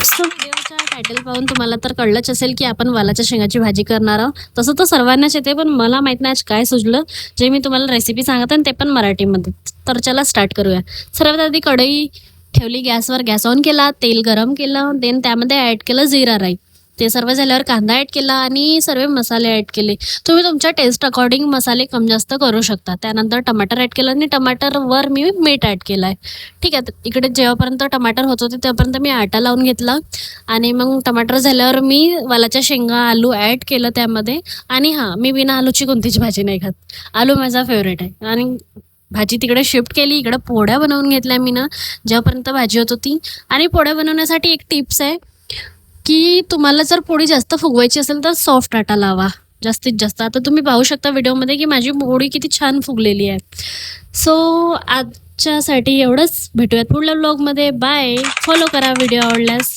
So व्हिडिओच्या title पाहून तुम्हाला तर कळलंच असेल की आपण वालाच्या शेंगाची भाजी करणार आहोत. तसं तर सर्वांनाच येते, पण मला माहित नाही आज काय सुचलं जे मी तुम्हाला रेसिपी सांगत आहे, ते पण मराठीमध्ये. तर चला स्टार्ट करूया. सर्वात आधी कढई ठेवली गॅसवर, गॅस ऑन केला, तेल गरम केलं, देन त्यामध्ये ॲड केलं जिरा राई. ते सर्व झाल्यावर कांदा ॲड केला आणि सर्व मसाले ॲड केले. तुम्ही तुमच्या टेस्ट अकॉर्डिंग मसाले कमी जास्त करू शकता. त्यानंतर टमाटर ॲड केलं आणि टमाटरवर मी मीठ ॲड केलं आहे. ठीक आहे, इकडे जेव्हापर्यंत टमाटर होत होते तेव्हापर्यंत मी आटा लावून घेतला आणि मग टमाटर झाल्यावर मी वालाच्या शेंगा आलू ॲड केलं त्यामध्ये. आणि हां, मी बिना आलूची कोणतीच भाजी नाही खात. आलू माझा फेवरेट आहे. आणि भाजी तिकडे शिफ्ट केली. इकडं पोळ्या बनवून घेतल्या मी ना, जेव्हापर्यंत भाजी होत होती. आणि पोळ्या बनवण्यासाठी एक टिप्स आहे की तुम्हाला जर पोळी जास्त फुगवायची असेल तर सॉफ्ट आटा लावा जास्तीत जास्त. आता तुम्ही पाहू शकता व्हिडिओमध्ये की माझी पोळी किती छान फुगलेली आहे. सो आजच्यासाठी एवढंच. भेटूयात पुढल्या व्लॉगमध्ये. बाय. फॉलो करा व्हिडिओ आवडल्यास.